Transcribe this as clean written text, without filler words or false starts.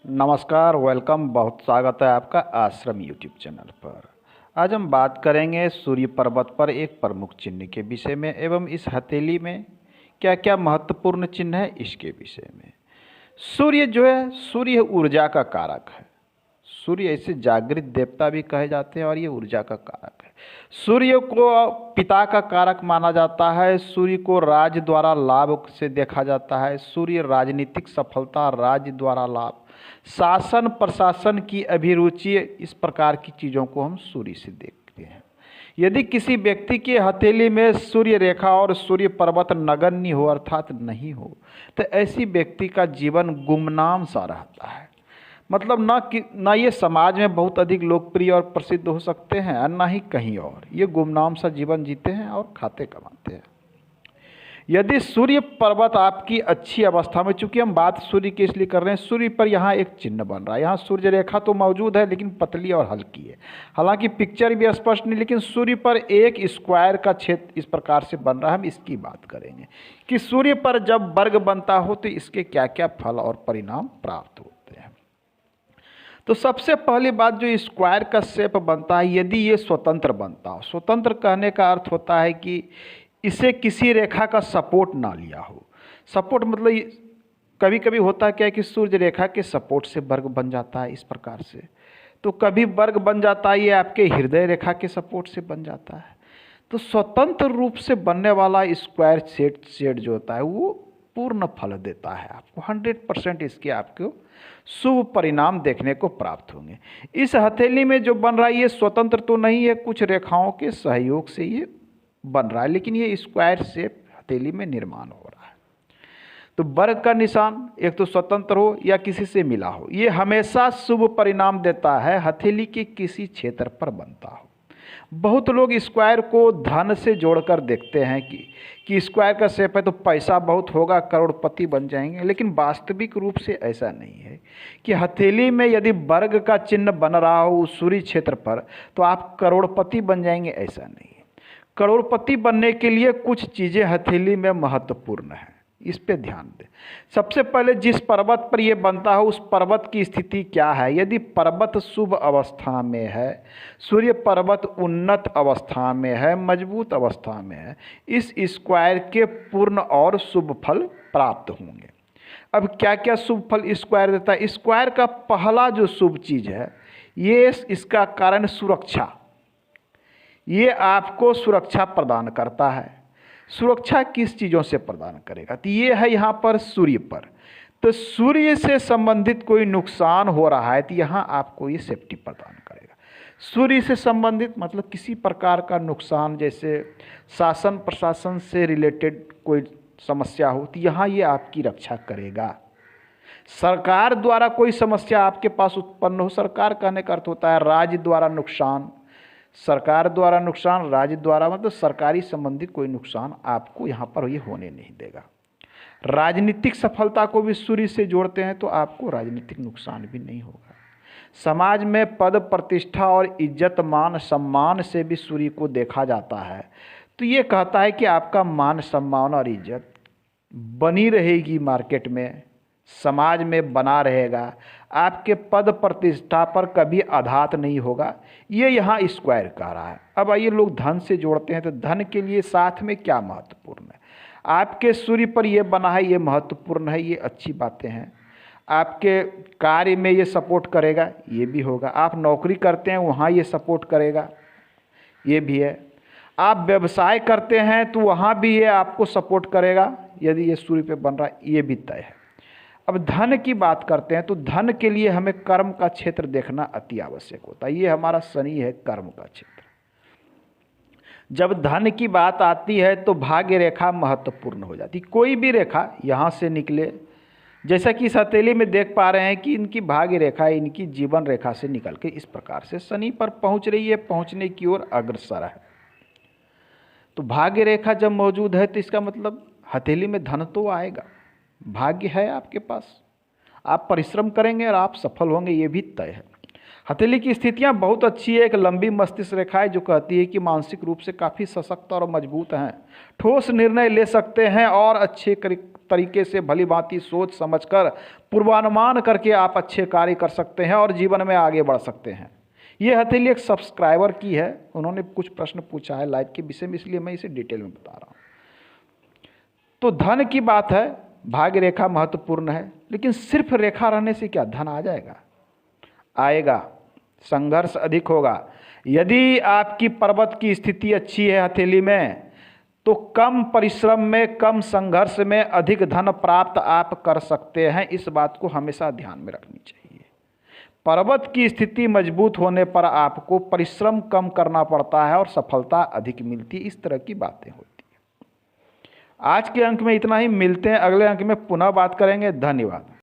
नमस्कार, वेलकम। बहुत स्वागत है आपका आश्रम यूट्यूब चैनल पर। आज हम बात करेंगे सूर्य पर्वत पर एक प्रमुख चिन्ह के विषय में एवं इस हथेली में क्या क्या महत्वपूर्ण चिन्ह है इसके विषय में। सूर्य जो है, सूर्य ऊर्जा का कारक है। सूर्य ऐसे जागृत देवता भी कहे जाते हैं और ये ऊर्जा का कारक है। सूर्य को पिता का कारक माना जाता है। सूर्य को राज्य द्वारा लाभ से देखा जाता है। सूर्य राजनीतिक सफलता, राज्य द्वारा लाभ, शासन प्रशासन की अभिरुचि, इस प्रकार की चीज़ों को हम सूर्य से देखते हैं। यदि किसी व्यक्ति के हथेली में सूर्य रेखा और सूर्य पर्वत नगण्य हो अर्थात नहीं हो तो ऐसी व्यक्ति का जीवन गुमनाम सा रहता है। मतलब ना ये समाज में बहुत अधिक लोकप्रिय और प्रसिद्ध हो सकते हैं और ना ही कहीं और। ये गुमनाम सा जीवन जीते हैं और खाते कमाते हैं। यदि सूर्य पर्वत आपकी अच्छी अवस्था में, चूंकि हम बात सूर्य की इसलिए कर रहे हैं, सूर्य पर यहाँ एक चिन्ह बन रहा है। यहाँ सूर्य रेखा तो मौजूद है लेकिन पतली और हल्की है। हालांकि पिक्चर भी स्पष्ट नहीं, लेकिन सूर्य पर एक स्क्वायर का क्षेत्र इस प्रकार से बन रहा है। हम इसकी बात करेंगे कि सूर्य पर जब वर्ग बनता हो तो इसके क्या क्या फल और परिणाम प्राप्त होते हैं। तो सबसे पहली बात, जो स्क्वायर का शेप बनता है, यदि ये स्वतंत्र बनता हो, स्वतंत्र कहने का अर्थ होता है कि इसे किसी रेखा का सपोर्ट ना लिया हो। सपोर्ट मतलब कभी कभी होता है क्या है कि सूर्य रेखा के सपोर्ट से वर्ग बन जाता है इस प्रकार से। तो कभी वर्ग बन जाता है ये आपके हृदय रेखा के सपोर्ट से बन जाता है। तो स्वतंत्र रूप से बनने वाला स्क्वायर शेड जो होता है वो पूर्ण फल देता है आपको। 100% इसके आपको शुभ परिणाम देखने को प्राप्त होंगे। इस हथेली में जो बन रहा है ये स्वतंत्र तो नहीं है, कुछ रेखाओं के सहयोग से ये बन रहा है, लेकिन ये स्क्वायर शेप हथेली में निर्माण हो रहा है। तो वर्ग का निशान एक तो स्वतंत्र हो या किसी से मिला हो, ये हमेशा शुभ परिणाम देता है। हथेली के किसी क्षेत्र पर बनता हो। बहुत लोग स्क्वायर को धन से जोड़कर देखते हैं कि स्क्वायर का शेप है तो पैसा बहुत होगा, करोड़पति बन जाएंगे। लेकिन वास्तविक रूप से ऐसा नहीं है कि हथेली में यदि वर्ग का चिन्ह बन रहा हो उस सूर्य क्षेत्र पर तो आप करोड़पति बन जाएंगे, ऐसा नहीं है। करोड़पति बनने के लिए कुछ चीज़ें हथेली में महत्वपूर्ण हैं, इस पे ध्यान दें। सबसे पहले जिस पर्वत पर यह बनता है उस पर्वत की स्थिति क्या है। यदि पर्वत शुभ अवस्था में है, सूर्य पर्वत उन्नत अवस्था में है, मजबूत अवस्था में है, इस स्क्वायर के पूर्ण और शुभ फल प्राप्त होंगे। अब क्या क्या शुभ फल स्क्वायर देता है? स्क्वायर का पहला जो शुभ चीज़ है ये इसका कारण सुरक्षा। ये आपको सुरक्षा प्रदान करता है। सुरक्षा किस चीज़ों से प्रदान करेगा? तो ये है यहाँ पर सूर्य पर। तो सूर्य से संबंधित कोई नुकसान हो रहा है तो यहाँ आपको ये सेफ्टी प्रदान करेगा। सूर्य से संबंधित मतलब किसी प्रकार का नुकसान, जैसे शासन प्रशासन से रिलेटेड कोई समस्या हो तो यहाँ ये आपकी रक्षा करेगा। सरकार द्वारा कोई समस्या आपके पास उत्पन्न हो, सरकार कहने का अर्थ होता है राज्य द्वारा नुकसान। सरकार द्वारा नुकसान, राज्य द्वारा मतलब सरकारी संबंधित कोई नुकसान आपको यहाँ पर ये होने नहीं देगा। राजनीतिक सफलता को भी सूर्य से जोड़ते हैं तो आपको राजनीतिक नुकसान भी नहीं होगा। समाज में पद प्रतिष्ठा और इज्जत मान सम्मान से भी सूर्य को देखा जाता है। तो ये कहता है कि आपका मान सम्मान और इज्जत बनी रहेगी, मार्केट में समाज में बना रहेगा, आपके पद प्रतिष्ठा पर कभी आघात नहीं होगा। ये यहाँ स्क्वायर कह रहा है। अब आइए लोग धन से जोड़ते हैं तो धन के लिए साथ में क्या महत्वपूर्ण है? आपके सूर्य पर यह बना है, ये महत्वपूर्ण है, ये अच्छी बातें हैं। आपके कार्य में ये सपोर्ट करेगा, ये भी होगा। आप नौकरी करते हैं वहाँ ये सपोर्ट करेगा, ये भी है। आप व्यवसाय करते हैं तो वहाँ भी ये आपको सपोर्ट करेगा यदि ये सूर्य पे बन रहा है, ये भी तय है। अब धन की बात करते हैं तो धन के लिए हमें कर्म का क्षेत्र देखना अति आवश्यक होता है। ये हमारा शनि है, कर्म का क्षेत्र। जब धन की बात आती है तो भाग्य रेखा महत्वपूर्ण हो जाती। कोई भी रेखा यहाँ से निकले, जैसा कि इस हथेली में देख पा रहे हैं कि इनकी भाग्य रेखा इनकी जीवन रेखा से निकल के इस प्रकार से शनि पर पहुँच रही है, पहुँचने की ओर अग्रसर है। तो भाग्य रेखा जब मौजूद है तो इसका मतलब हथेली में धन तो आएगा। भाग्य है आपके पास, आप परिश्रम करेंगे और आप सफल होंगे, ये भी तय है। हथेली की स्थितियां बहुत अच्छी है। एक लंबी मस्तिष्क रेखा है जो कहती है कि मानसिक रूप से काफ़ी सशक्त और मजबूत हैं, ठोस निर्णय ले सकते हैं और अच्छे तरीके से भली भांति सोच समझकर पूर्वानुमान करके आप अच्छे कार्य कर सकते हैं और जीवन में आगे बढ़ सकते हैं। ये हथेली एक सब्सक्राइबर की है, उन्होंने कुछ प्रश्न पूछा है लाइफ के विषय में, इसलिए मैं इसे डिटेल में बता रहा हूँ। तो धन की बात है, भाग्य रेखा महत्वपूर्ण है, लेकिन सिर्फ रेखा रहने से क्या धन आ जाएगा? आएगा, संघर्ष अधिक होगा। यदि आपकी पर्वत की स्थिति अच्छी है हथेली में, तो कम परिश्रम में, कम संघर्ष में अधिक धन प्राप्त आप कर सकते हैं। इस बात को हमेशा ध्यान में रखनी चाहिए। पर्वत की स्थिति मजबूत होने पर आपको परिश्रम कम करना पड़ता है और सफलता अधिक मिलती है। इस तरह की बातें होती हैं। आज के अंक में इतना ही, मिलते हैं अगले अंक में, पुनः बात करेंगे। धन्यवाद।